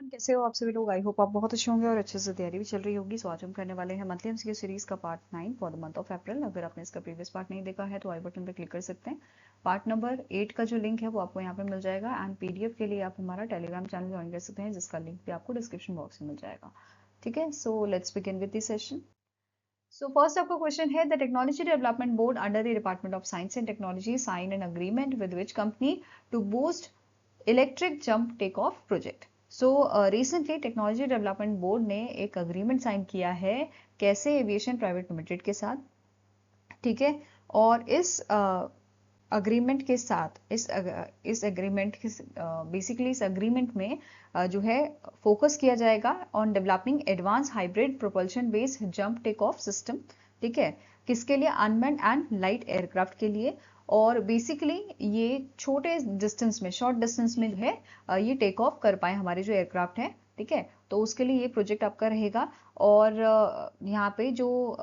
Everyone, कैसे हो आप सभी लोग। आई होप आप बहुत अच्छे होंगे और अच्छे से तैयारी भी चल रही होगी। सो आज हम करने वाले हैं मंथली एमसीक्यू सीरीज का part 9 for the month of April. अगर आपने इसका प्रीवियस पार्ट नहीं देखा है तो आई बटन पर क्लिक कर सकते हैं। पार्ट नंबर 8 का जो लिंक है वो आपको यहाँ पे मिल जाएगा एंड पीडीएफ के लिए आप हमारा टेलीग्राम चैनल ज्वाइन कर सकते हैं, जिसका लिंक भी आपको डिस्क्रिप्शन बॉक्स में मिल जाएगा। ठीक है, so let's begin with this session. So first आपका क्वेश्चन है, the technology development board under the department of science and technology sign an agreement with which company to boost electric jump take off project. So recently technology development board ने एक agreement sign किया है कैसे aviation private limited के साथ। ठीक है, और इस अग्रीमेंट के साथ इस एग्रीमेंट के बेसिकली इस एग्रीमेंट में जो है फोकस किया जाएगा on developing advance hybrid propulsion based jump take off system. ठीक है, किसके लिए? अनमैन्ड एंड लाइट एयरक्राफ्ट के लिए। और बेसिकली ये छोटे डिस्टेंस में, शॉर्ट डिस्टेंस में जो है ये टेक ऑफ कर पाए हमारे जो एयरक्राफ्ट है। ठीक है, तो उसके लिए ये प्रोजेक्ट आपका रहेगा। और यहाँ पे जो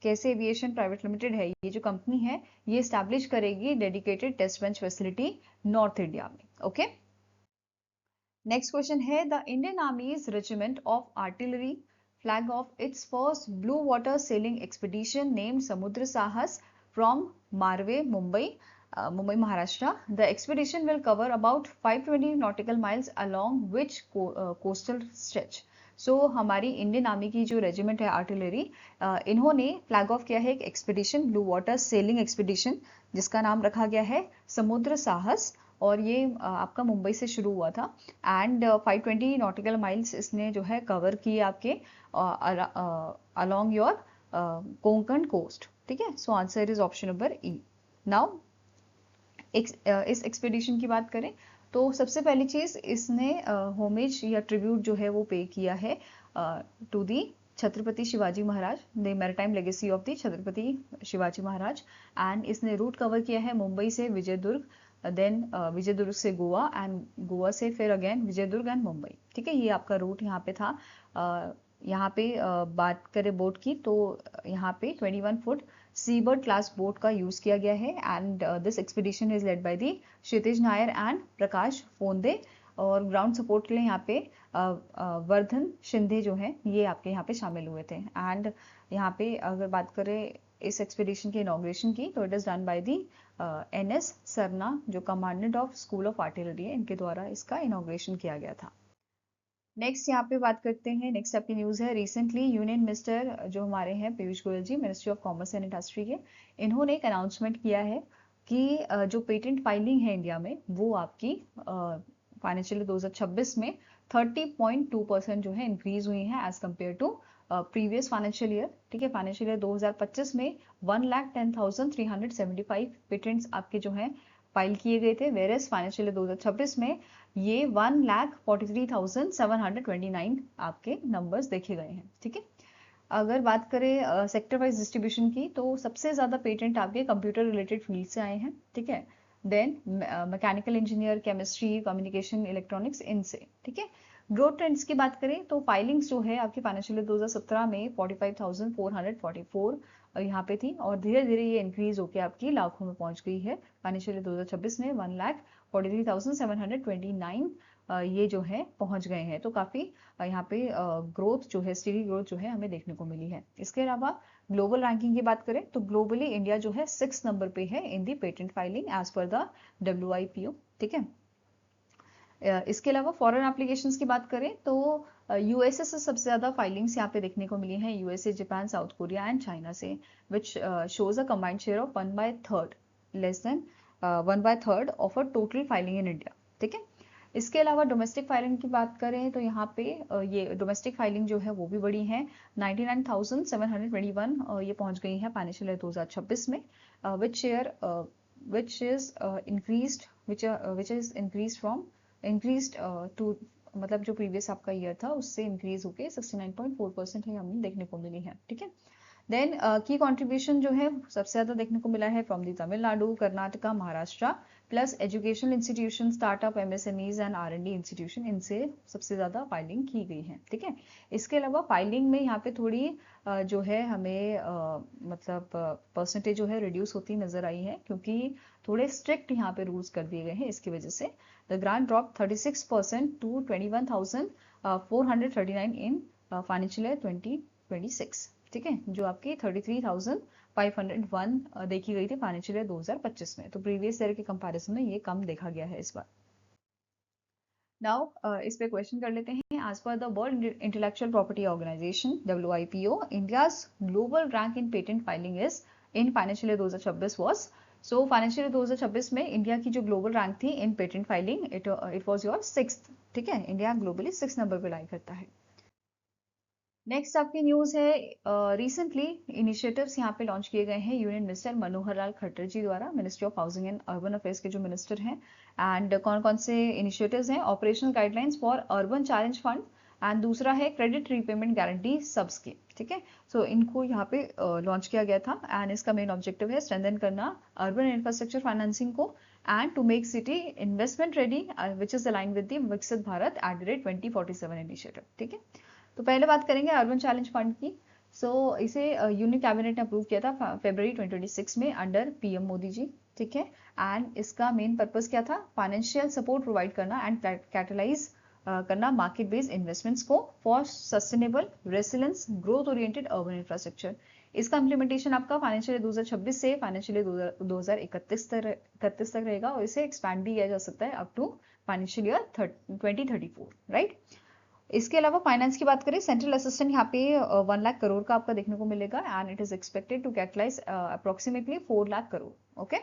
कैसे एविएशन प्राइवेट लिमिटेड है, ये जो कंपनी है, ये स्टैब्लिश करेगी dedicated test bench facility north India में। ओके, नेक्स्ट क्वेश्चन है, the Indian army's regiment of artillery flag off its first blue water sailing expedition named Samudra Sahas from Marve, Mumbai, Mumbai Maharashtra. The expedition will cover about 520 nautical miles along which coastal stretch. So हमारी Indian army की जो regiment है artillery, इन्होंने flag of किया है एक expedition, blue water sailing expedition, जिसका नाम रखा गया है समुद्र साहस। और ये आपका मुंबई से शुरू हुआ था एंड 520 नॉटिकल माइल्स इसने जो है कवर किए आपके अलोंग योर कोंकण कोस्ट। ठीक है, so answer is option number E. Now इस एक्सपीडिशन की बात करें तो सबसे पहली चीज इसने होमेज या ट्रिब्यूट जो है वो पे किया है to the Chhatrapati Shivaji Maharaj, the maritime legacy of the Chhatrapati Shivaji Maharaj. And इसने रूट कवर किया है मुंबई से विजयदुर्ग, देन विजयदुर्ग से गोवा एंड गोवा से फिर अगेन विजयदुर्ग एंड मुंबई। ठीक है, ये आपका रूट यहाँ पे था। यहाँ पे बात करें बोट की तो यहाँ पे 21 फुट सीबर्ड क्लास बोट का यूज किया गया है and this expedition is led by the Kshitij Nair and Prakash Fonde. और ग्राउंड सपोर्ट के लिए यहाँ पे वर्धन शिंदे जो है ये आपके यहाँ पे शामिल हुए थे। एंड यहाँ पे अगर बात करें इस एक्सपीडिशन के इनॉग्रेशन की तो it is done by the NS Sarna, जो commandant of school of artillery है, इनके द्वारा इसका इनॉग्रेशन किया गया था। नेक्स्ट यहाँ पे बात करते हैं, नेक्स्ट आपकी न्यूज़ है, रिसेंटली यूनियन मिनिस्टर जो हमारे हैं Piyush Goyal ji, ministry of commerce and industry के, इन्होंने एक अनाउंसमेंट किया है कि जो पेटेंट फाइलिंग है इंडिया में वो आपकी फाइनेंशियल 2026 में 30.2% जो है इंक्रीज हुई है as compared to previous financial year. ठीक है, फाइनेंशियल ईयर 2025 में 1,10,375 पेटेंट्स आपके जो है फाइल किए गए थे, वेरेस फाइनेंशियल ईयर 2026 में ये 1,43,729 आपके नंबर्स देखे गए हैं। ठीक है, अगर बात करें सेक्टर वाइज डिस्ट्रीब्यूशन की तो सबसे ज्यादा पेटेंट आपके कंप्यूटर रिलेटेड फील्ड से आए हैं। ठीक है, then mechanical engineer, chemistry, communication, electronics, इनसे। ठीक है, ग्रोथ ट्रेंड्स की बात करें तो फाइलिंग्स जो है आपकी फाइनेंशियल 2017 में 45,444 यहाँ पे थी और धीरे धीरे ये इंक्रीज होकर आपकी लाखों में पहुंच गई है। फाइनेंशियल 2026 में 1,43,729 ये जो है पहुंच गए हैं। तो काफी यहाँ पे ग्रोथ जो है, स्टेडी ग्रोथ जो है हमें देखने को मिली है। इसके अलावा ग्लोबल रैंकिंग की बात करें तो ग्लोबली इंडिया जो है 6 नंबर पे है in the patent filing as per the WIPO। ठीक है, इसके अलावा फॉरेन एप्लीकेशंस की बात करें तो USA से सबसे ज्यादा फाइलिंग्स यहाँ पे देखने को मिली हैं, USA, Japan, South Korea and China से, which shows a combined share of 1/3 less than 1/3 of a total filing in India. ठीक है, इसके अलावा डोमेस्टिक फाइलिंग की बात करें तो यहाँ पे ये डोमेस्टिक फाइलिंग जो है वो भी बढ़ी है, 99,721 ये पहुंच गई है फाइनेंशियल ईयर 2026 में, which share which is increase from increase to, मतलब जो प्रीवियस आपका ईयर था उससे इंक्रीज होके 69.4% है हमें देखने को मिली है। ठीक है, देन की कंट्रीब्यूशन जो है सबसे ज्यादा देखने को मिला है from the Tamil Nadu, Karnataka, Maharashtra, plus educational institution, startup, MSMEs and R&D institution, इनसे सबसे ज्यादा फाइलिंग की गई है। ठीक है, इसके अलावा फाइलिंग में यहाँ पे थोड़ी जो है हमें मतलब परसेंटेज जो है रिड्यूस होती नजर आई है, क्योंकि थोड़े स्ट्रिक्ट यहाँ पे रूल्स कर दिए गए हैं इसकी वजह से। The grant drop 36% to 21,439 in financial year 2026। ठीक है, जो आपकी 33,501 देखी गई थी फाइनेंशियल ईयर 2025 में। तो प्रीवियस ईयर के कंपैरिजन में ये कम देखा गया है इस बार। नाउ इस पे क्वेश्चन कर लेते हैं। As per the world intellectual property organization WIPO, India's global rank in patent filing is in financial year 2026 was. So financial year 2026 में इंडिया की जो ग्लोबल रैंक थी in patent filing, it was your 6th। ठीक है, India globally 6 number पे लाई करता है। Next आपकी न्यूज है, रिसेंटली इनिशिएटिव्स यहाँ पे लॉन्च किए गए हैं यूनियन मिनिस्टर मनोहर लाल खट्टर जी द्वारा, ministry of housing and urban affairs के जो मिनिस्टर हैं। एंड कौन कौन से इनिशिएटिव्स हैं? Operational guidelines for urban challenge fund, and दूसरा है क्रेडिट रीपेमेंट गारंटी सब स्कीम। ठीक है, सो इनको यहाँ पे लॉन्च किया गया था एंड इसका मेन ऑब्जेक्टिव है स्ट्रेंथन करना अर्बन इंफ्रास्ट्रक्चर फाइनेंसिंग को and to make city investment ready, which is align with the Viksit Bharat at the rate 2047 initiative. ठीक है, तो पहले बात करेंगे अर्बन चैलेंज फंड की। सो इसे यूनियन कैबिनेट ने अप्रूव किया था फरवरी 2026 में अंडर PM मोदी जी। ठीक है, एंड इसका मेन पर्पस क्या था? फाइनेंशियल सपोर्ट प्रोवाइड करना एंड कैटलाइज करना मार्केट बेस्ड इन्वेस्टमेंट्स को for sustainable resilience growth oriented urban infrastructure. इसका इम्प्लीमेंटेशन आपका फाइनेंशियल ईयर 2026 से फाइनेंशियल ईयर 2031 तक रहेगा और इसे एक्सपैंड भी किया जा सकता है up to financial year 2034, right. इसके अलावा फाइनेंस की बात करें, सेंट्रल असिस्टेंट यहाँ पे 1 लाख करोड़ का आपका देखने को मिलेगा and it is expected to catalyse approximately 4 lakh crore. Okay,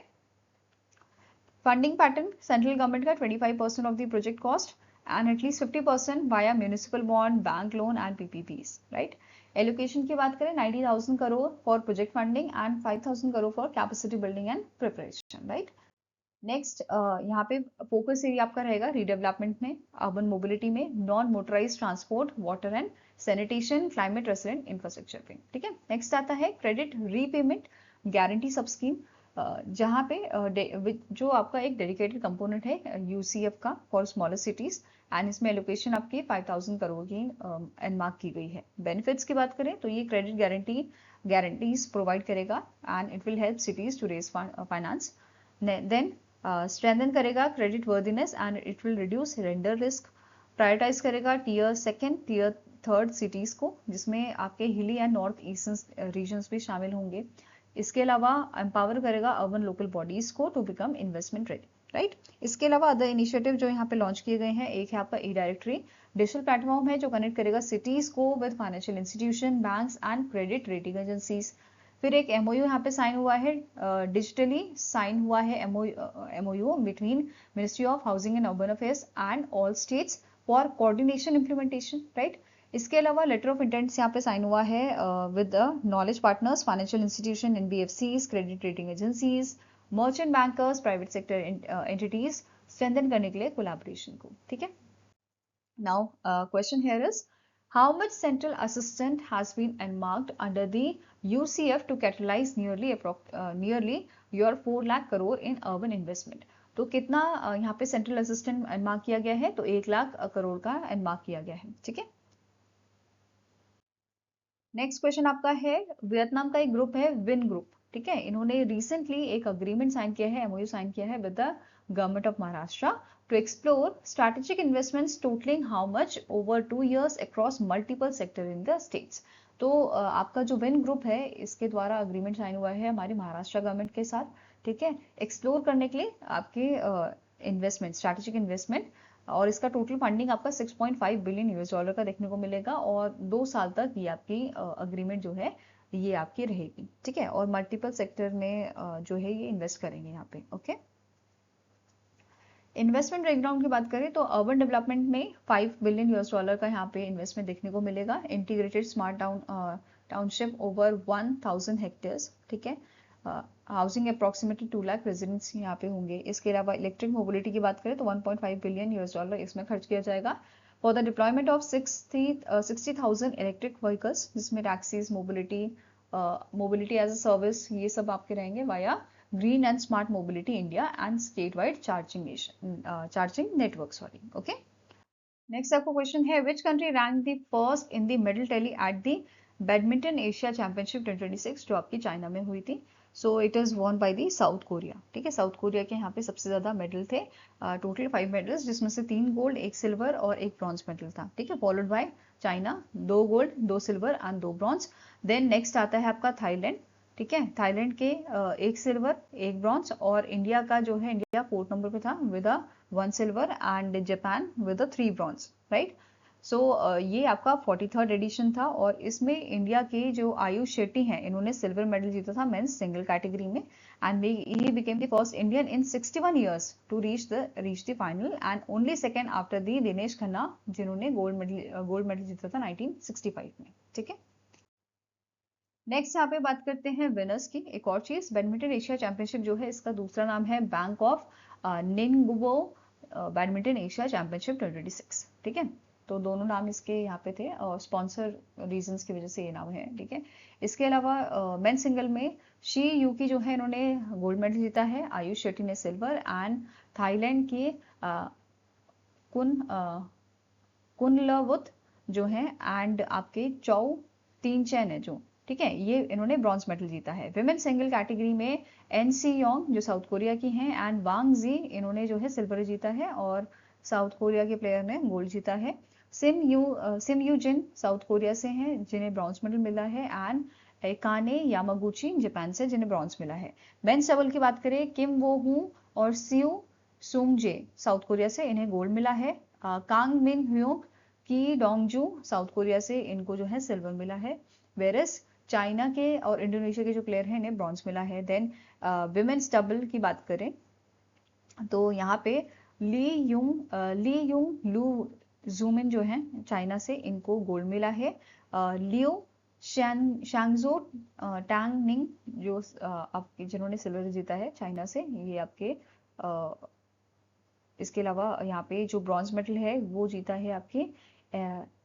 funding pattern, central government का 25% of the project cost and at least 50% via municipal bond, bank loan and PPPs, right. Allocation की बात करें 90,000 crore for project funding and 5,000 crore for capacity building and preparation, right. Next यहाँ पे focus area आपका रहेगा redevelopment में, urban mobility में, non motorise transport, water and sanitation, climate resilient infrastructure पे। ठीक है, नेक्स्ट आता है क्रेडिट रीपेमेंट गारंटी सब स्कीम, जहाँ पे जो आपका एक डेडिकेटेड कंपोनेंट है UCF का फॉर स्मॉलर सिटीज एंड इसमें एलोकेशन आपकी 5,000 करोड़ की एनमार्क की गई है। बेनिफिट्स की बात करें तो ये क्रेडिट गारंटीज प्रोवाइड करेगा and it will help cities to raise finance. Then strengthen करेगा credit worthiness and it will reduce lender risk. Prioritise करेगा tier 2nd, tier 3rd cities को, जिसमें आपके हिली एंड नॉर्थ ईस्टर्न रीजन्स भी शामिल होंगे। इसके अलावा एम्पावर करेगा अर्बन लोकल बॉडीज को to become investment ready, right. इसके अलावा अदर इनिशिएटिव जो यहाँ पे लॉन्च किए गए हैं, एक है आपका E-डायरेक्टरी, डिजिटल प्लेटफॉर्म है जो कनेक्ट करेगा सिटीज को with financial institution, banks and credit rating agencies. फिर एक MOU यहाँ पे साइन हुआ है, डिजिटली साइन हुआ है MOU between ministry of housing and urban affairs and all states for coordination implementation, right. इसके अलावा लेटर ऑफ इंटेंट्स यहाँ पे साइन हुआ है with knowledge partners, financial institution, NBFCs, credit rating agencies, merchant bankers, private sector entities, strengthen करने के लिए collaboration को। ठीक है, now question here is how much central assistance has been earmarked under the UCF to catalyze nearly your 4 lakh crore in urban investment। तो कितना यहाँ पे सेंट्रल असिस्टेंट एनमार्क किया गया है? तो 1 लाख करोड़ का एनमार्क किया गया है। ठीक है, नेक्स्ट क्वेश्चन आपका है, वियतनाम का एक ग्रुप है विन ग्रुप। ठीक है, इन्होंने रिसेंटली एक अग्रीमेंट साइन किया है, MOU साइन किया है with the government of Maharashtra to explore strategic investments totalling how much over 2 years across multiple sector in the states. तो आपका जो विन ग्रुप है, इसके द्वारा अग्रीमेंट साइन हुआ है हमारी महाराष्ट्र गवर्नमेंट के साथ। ठीक है, एक्सप्लोर करने के लिए आपके इन्वेस्टमेंट, स्ट्रेटेजिक इन्वेस्टमेंट, और इसका टोटल फंडिंग आपका 6.5 बिलियन US डॉलर का देखने को मिलेगा और 2 साल तक ये आपकी अग्रीमेंट जो है ये आपकी रहेगी। ठीक है, और मल्टीपल सेक्टर में जो है ये इन्वेस्ट करेंगे यहाँ पे। ओके, इन्वेस्टमेंट ब्रेकडाउन की बात करें तो अर्बन डेवलपमेंट में 5 बिलियन US डॉलर का यहाँ पे इन्वेस्टमेंट देखने को मिलेगा। Integrated smart township over 1000 hectares. ठीक है, हाउसिंग अप्रॉक्सीमेटली 2 लाख रेजिडेंट्स यहाँ पे होंगे। इसके अलावा इलेक्ट्रिक मोबिलिटी की बात करें तो 1.5 बिलियन US डॉलर इसमें खर्च किया जाएगा for the deployment of 60,000 electric vehicles, जिसमें taxis, mobility as a service, ये सब आपके रहेंगे via green and smart mobility India and state wide charging network. Sorry, okay. Next आपको क्वेश्चन है, which country rank the first in the medal tally at the badminton Asia championship 2026 जो आपकी China में हुई थी। So it is won by the South Korea. ठीक है, south Korea के यहाँ पे सबसे ज्यादा मेडल थे, टोटल 5 मेडल्स, जिसमें से 3 गोल्ड, 1 सिल्वर और 1 ब्रॉन्ज मेडल था। ठीक है, followed by China, 2 gold, 2 silver and 2 bronze. Then next आता है आपका थाईलैंड। ठीक है, थाईलैंड के 1 सिल्वर, 1 ब्रॉन्ज, और इंडिया का जो है, इंडिया 4th नंबर पे था with 1 silver, and Japan with 3 bronze, right. So ये आपका 43rd एडिशन था, और इसमें इंडिया के जो आयुष शेट्टी हैं, इन्होंने सिल्वर मेडल जीता था मेंस सिंगल कैटेगरी में, and he became the first Indian in 61 years to reach the final, and only second after the Dinesh Khanna, जिन्होंने गोल्ड मेडल जीता था 1965 में। ठीक है, नेक्स्ट यहाँ पे बात करते हैं विनर्स की। एक और चीज, बैडमिंटन एशिया चैंपियनशिप जो है, इसका दूसरा नाम है bank of Ningbo badminton Asia championship 2026। ठीक है, तो दोनों नाम इसके यहाँ पे थे, और स्पॉन्सर रीजंस की वजह से ये नाम है। ठीक है, इसके अलावा मेन सिंगल में शी यूकी जो है, इन्होंने गोल्ड मेडल जीता है, आयुष शेट्टी ने सिल्वर, एंड थाईलैंड के कुन कुनलवुत जो है, एंड आपके चौ तीन चैन है जो, ठीक है, ये इन्होंने ब्रॉन्ज मेडल जीता है। विमेन सिंगल कैटेगरी में एन सी योंग जो साउथ कोरिया की हैं, एंड वांग जी, इन्होंने जो है सिल्वर जीता है, और साउथ कोरिया के प्लेयर ने गोल्ड जीता है। Sim Yu Jin South Korea से हैं, जिन्हें ब्रॉन्ज मेडल मिला है, एंड एकाने यामागुची जापान से, जिन्हें ब्रॉन्ज मिला है। मेंस डबल की बात करें, किम वो हूं और सियो सुंगजे साउथ कोरिया से, इन्हें गोल्ड मिला है। कांग मिन ह्यूक की डोंगजू साउथ कोरिया से, इनको जो है सिल्वर मिला है। वेरस चाइना के और इंडोनेशिया के जो प्लेयर हैं, इन्हें ब्रॉन्ज मिला है। देन विमेन्स डबल की बात करें तो यहाँ पे ली यूंग लू जूमिन जो है चाइना से, इनको गोल्ड मिला है। लियो शैंगजो टांग निंग जो आपके जिन्होंने सिल्वर जीता है चाइना से, ये आपके इसके अलावा यहाँ पे जो ब्रॉन्ज मेडल है वो जीता है आपके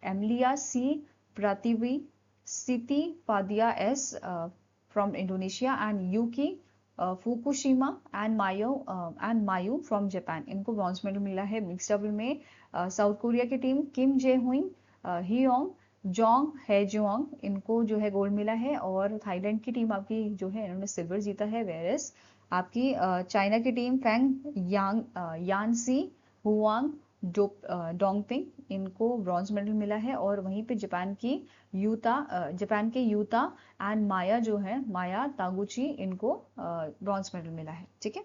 Amalia C Pratiwi Siti Fadia S from Indonesia, and Yuki Fukushima and Mayu from Japan, इनको ब्रॉन्ज मेडल मिला है। मिक्स डबल में साउथ कोरिया की team Kim Je Hwung, Hyeong, Jong Hejuang, इनको जो है गोल्ड मिला है, और थाईलैंड की टीम आपकी जो है, इन्होंने सिल्वर जीता है। वेरस आपकी चाइना की टीम फैंग यानसी हुआंग डोंगपिंग, इनको ब्रॉन्ज मेडल मिला है, और वहीं पे जापान के यूता एंड माया जो है, माया तागुची, इनको ब्रॉन्ज मेडल मिला है। ठीक है,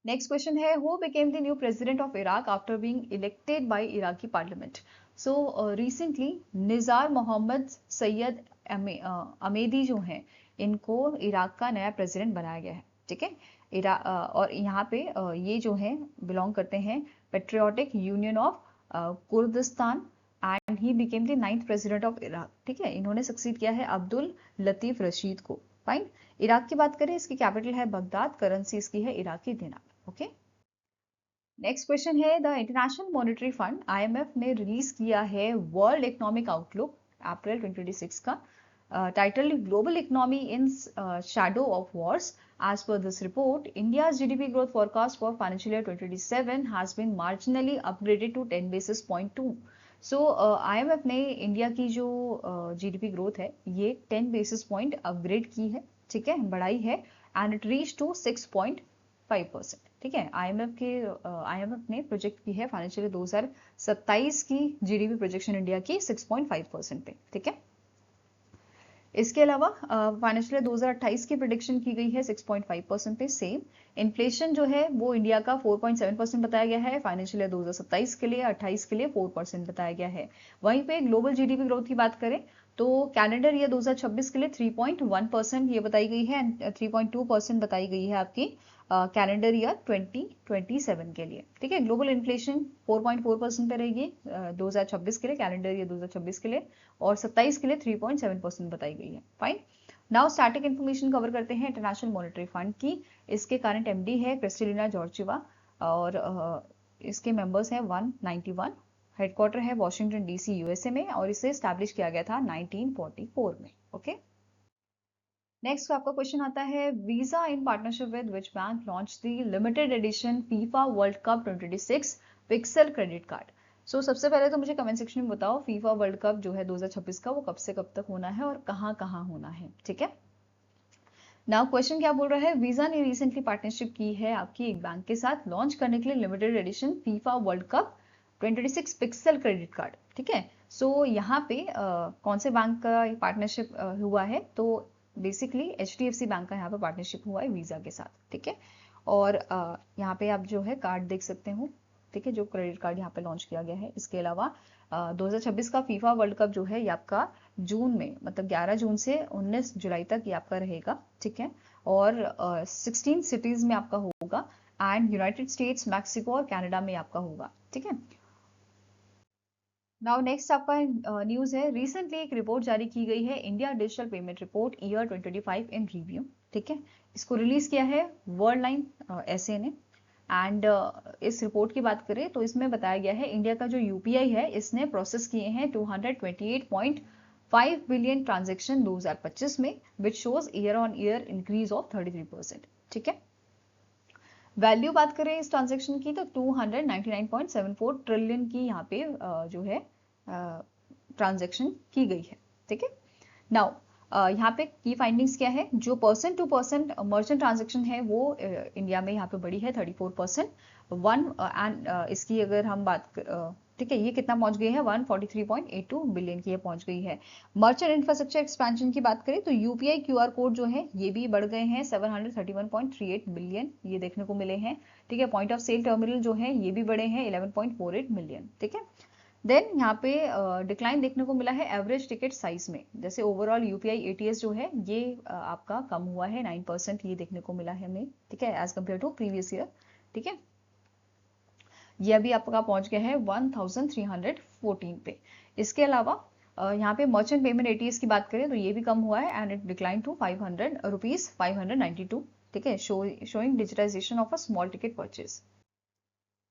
नेक्स्ट क्वेश्चन है, who became the new president of Iraq after being elected by Iraqi parliament. So recently Nizar Mohammed Sayed Amedi जो हैं, इनको इराक का नया प्रेसिडेंट बनाया गया है। ठीक है, और यहाँ पे ये जो है बिलोंग करते हैं patriotic union of Kurdistan, and he became the 9th president of Iraq. ठीक है, इन्होंने सक्सीड किया है अब्दुल लतीफ रशीद को। फाइन, इराक की बात करें, इसकी कैपिटल है बगदाद, करेंसी इसकी है इराकी दिनार। ओके, नेक्स्ट क्वेश्चन है, the international monetary fund IMF ने रिलीज किया है वर्ल्ड इकोनॉमिक आउटलुक अप्रैल 2026 का, title global economy in Shadow of Wars. As per this report, India's GDP growth forecast for financial year 2027 has been marginally upgraded to 10 basis point 2. So IMF ने India की जो GDP growth है, ये 10 basis point upgrade की है। ठीक है, बढ़ाई है, एंड इट रीच टू 6.5%। ठीक है, आईएमएफ ने प्रोजेक्ट की है फाइनेंशियल ईयर 2027 की जीडीपी प्रोजेक्शन इंडिया की 6.5% पे। ठीक है, इसके अलावा फाइनेंशियल ईयर 2028 की प्रिडिक्शन की गई है 6.5% पे। सेम इन्फ्लेशन जो है वो इंडिया का 4.7% बताया गया है, फाइनेंशियल ईयर 2027 के लिए, 28 के लिए 4% बताया गया है। वहीं पे ग्लोबल जीडीपी ग्रोथ की बात करें तो कैलेंडर ईयर 2026 के लिए 3.1% ये बताई गई है, एंड 3.2% बताई गई है आपकी कैलेंडर ईयर 2027 के लिए। ठीक है, ग्लोबल इन्फ्लेशन 4.4% पे रहेगी 2026 के लिए, कैलेंडर ईयर 2026 के लिए, और 27 के लिए 3.7% बताई गई है। Fine, now static information cover करते हैं इंटरनेशनल मॉनेटरी फंड की। इसके करंट एमडी है क्रिस्टलिना जॉर्जिवा, और इसके मेंबर्स हैं 191, हेडक्वार्टर है वॉशिंगटन डीसी यूएसए में, और इसे स्टैब्लिश किया गया था 1944 में। ओके, नेक्स्ट आपका क्वेश्चन आता है, Visa in partnership with which bank launch the limited edition FIFA world cup 2026 pixel credit card. So सबसे पहले तो मुझे कमेंट सेक्शन में बताओ, फीफा वर्ल्ड कप जो है 2026 का, वो कब से कब तक होना है और कहाँ कहाँ होना है। ठीक है, नाउ क्वेश्चन क्या बोल रहा है, वीजा ने रिसेंटली पार्टनरशिप की है आपकी एक बैंक के साथ लॉन्च करने के लिए limited edition FIFA world cup 2026 pixel credit card. ठीक है, सो यहाँ पे कौन से बैंक का पार्टनरशिप हुआ है, तो बेसिकली HDFC बैंक का यहाँ पे पार्टनरशिप हुआ है वीजा के साथ। ठीक है, और यहाँ पे आप जो है कार्ड देख सकते हो। ठीक है, जो क्रेडिट कार्ड यहाँ पे लॉन्च किया गया है। इसके अलावा 2026 का फीफा वर्ल्ड कप जो है ये आपका जून में, मतलब 11 जून से 19 जुलाई तक ये आपका रहेगा। ठीक है, और 16 सिटीज में आपका होगा एंड यूनाइटेड स्टेट्स, मैक्सिको और कनाडा में आपका होगा। ठीक है, नाउ नेक्स्ट आपका न्यूज है, रिसेंटली एक रिपोर्ट जारी की गई है, India digital payment report year 2025 in review. ठीक है, इसको रिलीज किया है वर्ल्ड लाइन SA ने। एंड इस रिपोर्ट की बात करें तो इसमें बताया गया है इंडिया का जो यूपीआई है इसने प्रोसेस किए हैं 228.5 बिलियन ट्रांजेक्शन 2025 में, which shows year on year increase of 33%। ठीक है, वैल्यू बात करें इस ट्रांजेक्शन की तो 299.74 ट्रिलियन की यहाँ पे जो है ट्रांजेक्शन की गई है। ठीक है, नाउ यहाँ पे की फाइंडिंग्स क्या है, जो person to person merchant transaction है वो इंडिया में यहाँ पे बढ़ी है 34%। एंड इसकी अगर हम बात ठीक है, ये कितना पहुंच गई है 143.82 बिलियन की ये पहुंच गई है। मर्चेंट इंफ्रास्ट्रक्चर एक्सपेंशन की बात करें तो यूपीआई QR कोड जो है ये भी बढ़ गए हैं 731.38 बिलियन ये देखने को मिले हैं। ठीक है, पॉइंट ऑफ सेल टर्मिनल जो है ये भी बढ़े हैं 11.48 मिलियन। ठीक है, देन यहाँ पे डिक्लाइन देखने को मिला है एवरेज टिकट साइज में, जैसे ओवरऑल यूपीआई ATS जो है ये आपका कम हुआ है 9% ये देखने को मिला है हमें। ठीक है, as compared to previous year. ठीक है, ये अभी आपका पहुंच गया है 1314 पे। इसके अलावा यहाँ पे मर्चेंट पेमेंट ATS की बात करें तो ये भी कम हुआ है and it decline to 500 rupees 592। ठीक है, showing digitisation of a small ticket purchase.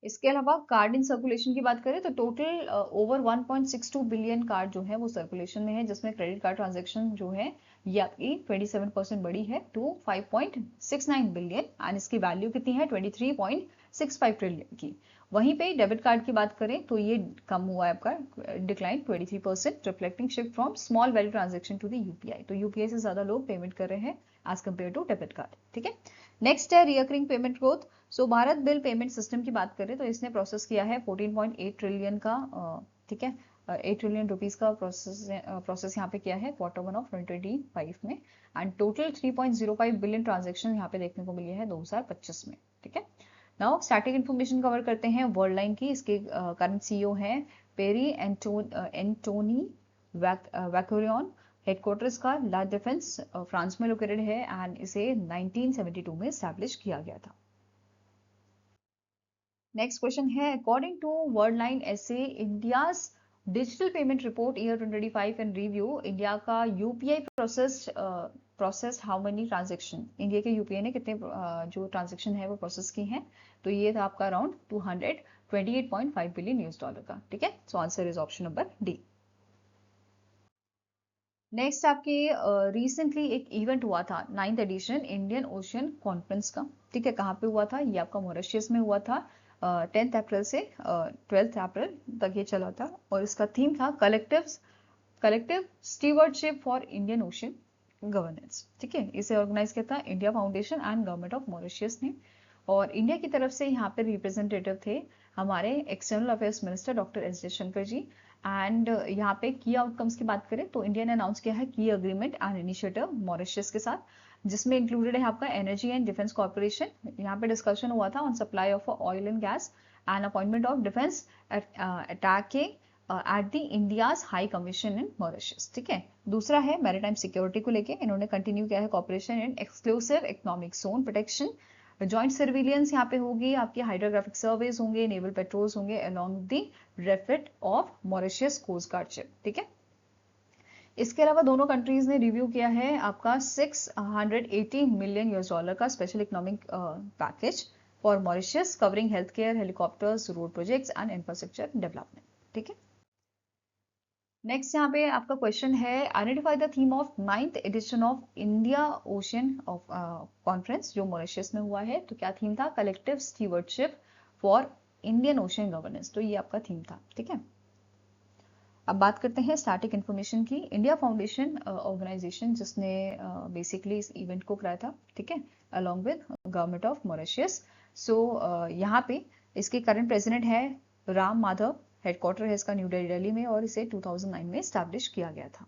इसके अलावा कार्ड इन सर्कुलेशन की बात करें तो टोटल ओवर 1.62 बिलियन कार्ड जो है वो सर्कुलेशन में है, जिसमें क्रेडिट कार्ड ट्रांजेक्शन जो है ये आपकी 27% बढ़ी है टू 5.69 बिलियन एंड इसकी वैल्यू कितनी है 23.65 ट्रिलियन की। वहीं पे डेबिट कार्ड की बात करें तो ये कम हुआ है आपका, decline 23%, reflecting shift from small value transaction to the UPI. तो यूपीआई से ज्यादा लोग पेमेंट कर रहे हैं as compared to debit card. ठीक है, नेक्स्ट है recurring payment growth. So Bharat bill payment system की बात करें तो इसने प्रोसेस किया है 14.8 ट्रिलियन का, ठीक है, 8 ट्रिलियन रुपीज का प्रोसेस यहाँ पे किया है Q1 ऑफ 2025 में एंड टोटल 3.05 बिलियन ट्रांजेक्शन यहाँ पे देखने को मिली है 2025 में। ठीक है, नाउ स्टैटिक इन्फॉर्मेशन कवर करते हैं वर्ल्ड लाइन की। इसके करंट CEO हैं पेरी एंटोनी वैकोरियन। हेडक्वार्टर्स का ला डिफेंस फ्रांस में लोकेटेड है एंड इसे 1972 में एस्टैब्लिश किया गया था। नेक्स्ट क्वेश्चन है, according to world line SA India's digital payment report year 2025 in review, India का UPI process how many transaction, India के यूपीआई ने कितने जो ट्रांजेक्शन है वो प्रोसेस की हैं, तो ये था आपका अराउंड 228.5 बिलियन US डॉलर का। ठीक है, so answer is option number D. Next आपके रिसेंटली एक इवेंट हुआ था 9th addition Indian ocean conference का। ठीक है, कहाँ पे हुआ था, ये आपका मॉरिशस में हुआ था 10th अप्रैल से 12th अप्रैल तक ये चला था और इसका थीम था collective stewardship for Indian ocean governance. ठीक है, इसे ऑर्गेनाइज किया था India foundation and government of Mauritius ने और इंडिया की तरफ से यहाँ पे रिप्रेजेंटेटिव थे हमारे external affairs minister doctor S Jaishankar ji. And यहाँ पे की आउटकम्स की बात करें तो इंडिया ने अनाउंस किया है की अग्रीमेंट एंड इनिशिएटिव मॉरिशस के साथ, जिसमें इंक्लूडेड है आपका एनर्जी एंड डिफेंस कॉर्पोरेशन। यहाँ पे डिस्कशन हुआ था on supply of oil and gas and appointment of defence attacking at the India's high commission in Mauritius. ठीक है, दूसरा है मैरीटाइम सिक्योरिटी को लेके इन्होंने कंटिन्यू किया है cooperation in exclusive economic zone protection, joint surveillance यहाँ पे होगी, आपके हाइड्रोग्राफिक सर्वेज होंगे, नेवल पेट्रोल्स होंगे along the refit of Mauritius coast guard ship. ठीक है, इसके अलावा दोनों कंट्रीज ने रिव्यू किया है आपका 680 मिलियन US डॉलर का special economic package for Mauritius covering health care, helicopters, road projects and infrastructure development. ठीक है, नेक्स्ट यहाँ पे आपका क्वेश्चन है, identify the theme of 9th edition of India ocean of conference जो मॉरिशस में हुआ है, तो क्या थीम था, collective stewardship for Indian ocean governance, तो ये आपका थीम था। ठीक है, अब बात करते हैं स्टैटिक इन्फॉर्मेशन की। इंडिया फाउंडेशन ऑर्गेनाइजेशन जिसने बेसिकली इस इवेंट को कराया था, ठीक है, along with government of Mauritius. So यहाँ पे इसके करंट प्रेसिडेंट है राम माधव, हेडक्वार्टर है इसका न्यू दिल्ली में, और इसे 2009 में स्टैब्लिश किया गया था।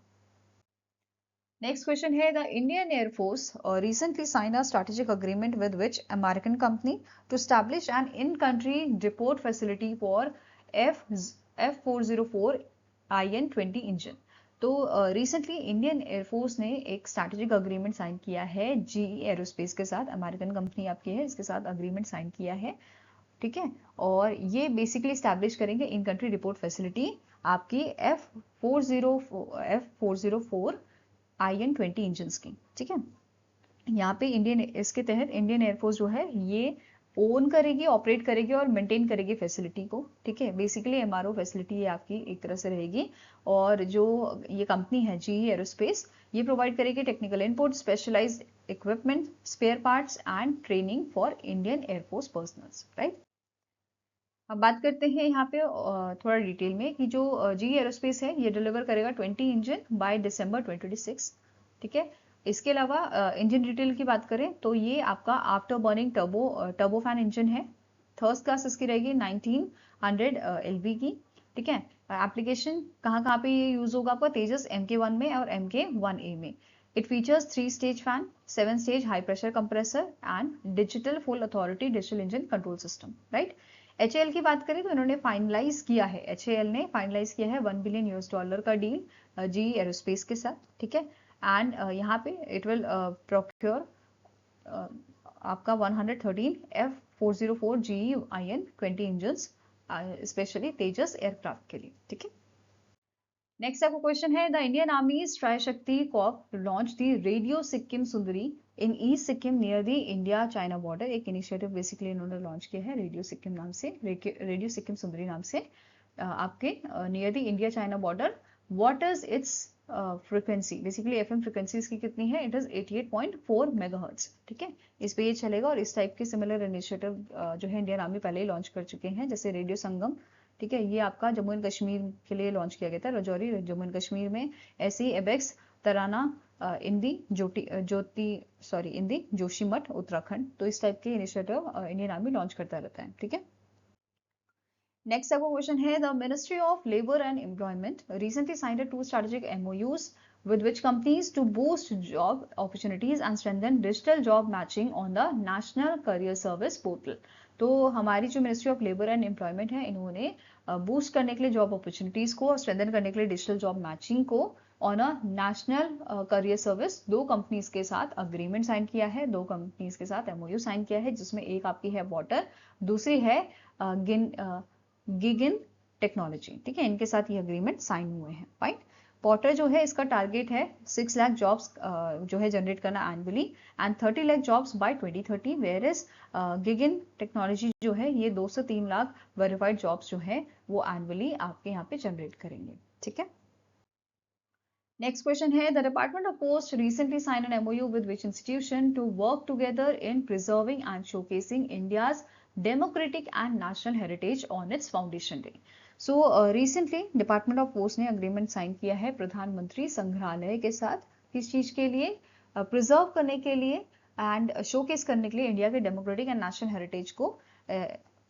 नेक्स्ट क्वेश्चन है, the Indian air force recently signed a strategic agreement with which American company to establish an in-country depot facility for F404 IN-20 engine. तो रिसेंटली इंडियन एयरफोर्स ने एक स्ट्रैटेजिक अग्रीमेंट साइन किया है GE aerospace के साथ, American company आपकी है, इसके साथ अग्रीमेंट साइन किया है, ठीक है। और ये बेसिकली स्टैब्लिश करेंगे इन कंट्री रिपोर्ट फैसिलिटी आपकी F404 IN-20 इंजन की, ठीक है। यहाँ पे इसके तहत इंडियन एयरफोर्स जो है ये ओन करेगी, ऑपरेट करेगी और मेंटेन करेगी फैसिलिटी को, ठीक है। बेसिकली MRO फैसिलिटी ये आपकी एक तरह से रहेगी, और जो ये कंपनी है GE एरोस्पेस, ये प्रोवाइड करेगी technical input, specialised equipment, spare parts and training for Indian air force personnels, right. अब बात करते हैं यहाँ पे थोड़ा डिटेल में कि जो GE एरोस्पेस है ये डिलीवर करेगा 20 इंजन बाय दिसंबर 2026, ठीक है। इसके अलावा इंजन डिटेल की बात करें तो ये आपका आफ्टर बर्निंग टर्बोफैन इंजन है। थर्स्ट क्लास इसकी रहेगी 1900 LV की, ठीक है। एप्लीकेशन कहाँ पे ये यूज होगा आपका, तेजस MK1 में और MK1A में। It features 3 stage fan, 7 stage high pressure compressor and digital full authority digital engine control system, right. HAL की बात करें तो इन्होंने फाइनलाइज किया है, HAL ने फाइनलाइज किया है $1 बिलियन का डील GE एरोस्पेस के साथ, ठीक है। एंड यहाँ पे इट विल प्रोक्योर आपका 113 F404 GE IN-20 engine specially Tejas aircraft के लिए, ठीक है। नेक्स्ट आपका क्वेश्चन है, the Indian army's tri Shakti corps launch the radio Sikkim Sundari in east Sikkim near the India China border. एक इनिशिएटिव बेसिकली इन्होंने लॉन्च किया है रेडियो सिक्किम नाम से, रेडियो सिक्किम सुंदरी नाम से, आपके near the India China border. What is it's frequency, basically FM frequency इसकी कितनी है, इट इज 88.4 मेगाहर्ट्ज, ठीक है। इस पे ये चलेगा, और इस टाइप के सिमिलर इनिशिएटिव जो है इंडियन आर्मी पहले ही लॉन्च कर चुके हैं, जैसे रेडियो संगम, ठीक है। ये आपका जम्मू एंड कश्मीर के लिए लॉन्च किया गया था, रजौरी जम्मू एंड कश्मीर में। ऐसे ही एबेक्स तराना इंदी जोशीमठ उत्तराखंड। तो इस टाइप के इनिशिएटिव इंडियन आर्मी लॉन्च करता रहता है, ठीक है। नेक्स्ट आपका क्वेश्चन है, the ministry of labour and employment recently signed 2 strategic MOUs with which companies to boost job opportunities and strengthen digital job matching on the National Career Service Portal। तो हमारी जो ministry of labour and employment है, इन्होंने boost करने के लिए job opportunities को और स्ट्रेंथन करने के लिए डिजिटल जॉब मैचिंग को on a national career service 2 companies के साथ अग्रीमेंट साइन किया है, 2 कंपनीज के साथ MOU साइन किया है, जिसमें एक आपकी है वाटर, दूसरी है गिगिन टेक्नोलॉजी, ठीक है। इनके साथ ये अग्रीमेंट साइन हुए हैं, फाइन। पोर्टर जो है इसका टारगेट है 6 लाख जॉब्स जो है जनरेट करना annually and 30 lakh jobs by 2030, where is गिगिन टेक्नोलॉजी जो है ये 2 से 3 लाख वेरीफाइड जॉब्स जो है वो एनुअली आपके यहाँ पे जनरेट करेंगे, ठीक है। नेक्स्ट क्वेश्चन है, the department of post recently sign an MOU with which institution to work together in preserving and showcasing India's democratic and national heritage on its foundation day. So recently department of post ने agreement sign किया है प्रधानमंत्री संग्रहालय के साथ, किस चीज के लिए, प्रिजर्व करने के लिए एंड शोकेस करने के लिए इंडिया के डेमोक्रेटिक एंड नेशनल हेरिटेज को,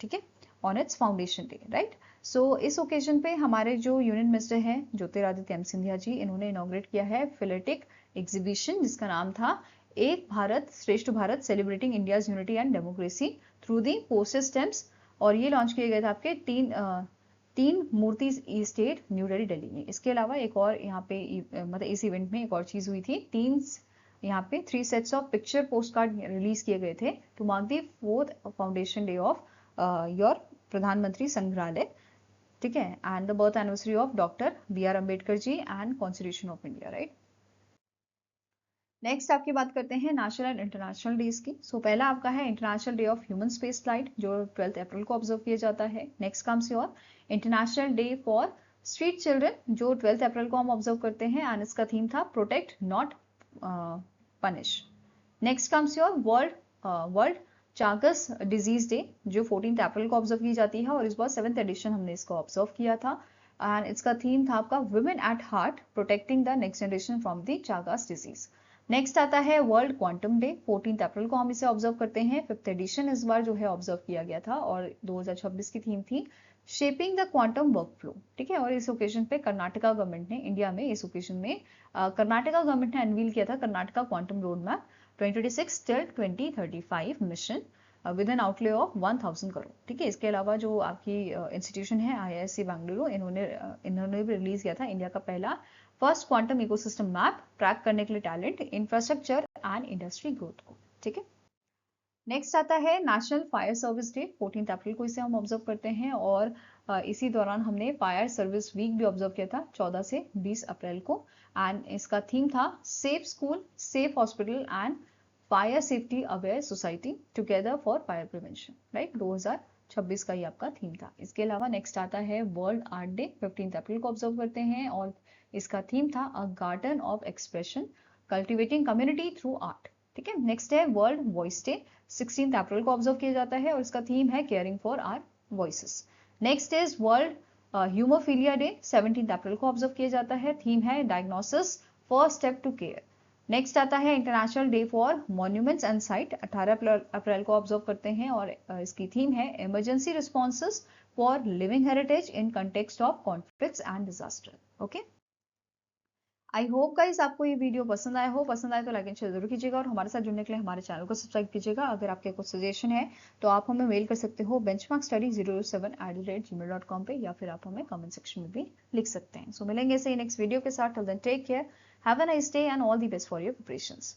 ठीक है, on its foundation day, right. So इस ओकेजन पे हमारे जो यूनियन मिनिस्टर हैं ज्योतिरादित्य सिंधिया जी, इन्होंने इनॉग्रेट किया है फिलेटिक एग्जीबिशन जिसका नाम था एक भारत श्रेष्ठ Bharat celebrating India's unity and democracy through the postage stamps. और ये लॉन्च किए गए थे आपके तीन मूर्ति स्टेट न्यू दिल्ली में। इसके अलावा एक और यहाँ पे मतलब इस इवेंट में एक और चीज हुई थी, यहाँ पे 3 sets of picture post card release किए गए थे to mark the 4th foundation day of your Pradhanmantri Sangrahalaya, ठीक है, and the birth anniversary of doctor BR Ambedkar ji and constitution of India, right. Next आपकी बात करते हैं नेशनल एंड इंटरनेशनल डेज की। सो पहला आपका है international day of human space flight जो 12 अप्रैल को ऑब्जर्व किया जाता है। Next comes your international day for street children जो 12 अप्रैल को हम ऑब्जर्व करते हैं एंड इसका थीम था protect not punish. Next comes your world Chagas disease day जो 14 अप्रैल को ऑब्जर्व की जाती है और इस बार 7th एडिशन हमने इसको ऑब्जर्व किया था। एंड इसका थीम था आपका women at heart protecting the next generation from the Chagas disease. Next आता है वर्ल्ड क्वांटम डे, 14 अप्रैल को हम इसे ऑब्जर्व करते हैं। 5th एडिशन इस बार जो है ऑब्जर्व किया गया था और 2026 की थीम थी shaping the quantum work flow. ठीक है, और इस ओकेजन पे कर्नाटका गवर्नमेंट ने इंडिया में इस ओकेजन में कर्नाटका गवर्नमेंट ने अनवील किया था Karnataka quantum road map 2026 till 2035 mission with N outlay of 1000 crore. ठीक है, इसके अलावा जो आपकी इंस्टीट्यूशन है IISc बेंगलुरु, इन्होंने भी रिलीज किया था इंडिया का पहला first quantum ecosystem map track करने के लिए talent, infrastructure and industry growth को। ठीक है, नेक्स्ट आता है नेशनल फायर सर्विस डे, 14 अप्रैल को इसे हम ऑब्जर्व करते हैं और इसी दौरान हमने फायर सर्विस वीक भी ऑब्जर्व किया था 14 से 20 अप्रैल को। एंड इसका थीम था safe school, safe hospital and fire safety aware society together for fire prevention. Right, 2026 का ही आपका थीम था। इसके अलावा नेक्स्ट आता है वर्ल्ड आर्ट डे, 15 अप्रैल को ऑब्जर्व करते हैं और इसका थीम था a garden of expression cultivating community through art. ठीक है, नेक्स्ट है वर्ल्ड वॉइस डे, 16 अप्रैल को ऑब्जर्व किया जाता है और इसका थीम है caring for our voices. Next is world haemophilia day, 17 April को ऑब्जर्व किया जाता है, थीम है diagnosis first step to care. Next आता है international day for monuments and site, 18 अप्रैल को ऑब्जर्व करते हैं और इसकी थीम है emergency responses for living heritage in context of conflicts and disaster. Okay, I hope guys आपको ये वीडियो पसंद आया हो। पसंद आए तो लाइक एंड शेयर जरूर कीजिएगा और हमारे साथ जुड़ने के लिए हमारे चैनल को सब्सक्राइब कीजिएगा। अगर आपके कुछ सजेशन है तो आप हमें मेल कर सकते हो benchmarkstudy007@gmail.com पे, या फिर आप हमें कमेंट सेक्शन में भी लिख सकते हैं। सो मिलेंगे ऐसे ही नेक्स्ट वीडियो के साथ। Till then take care, have a nice day and all the best for your preparations.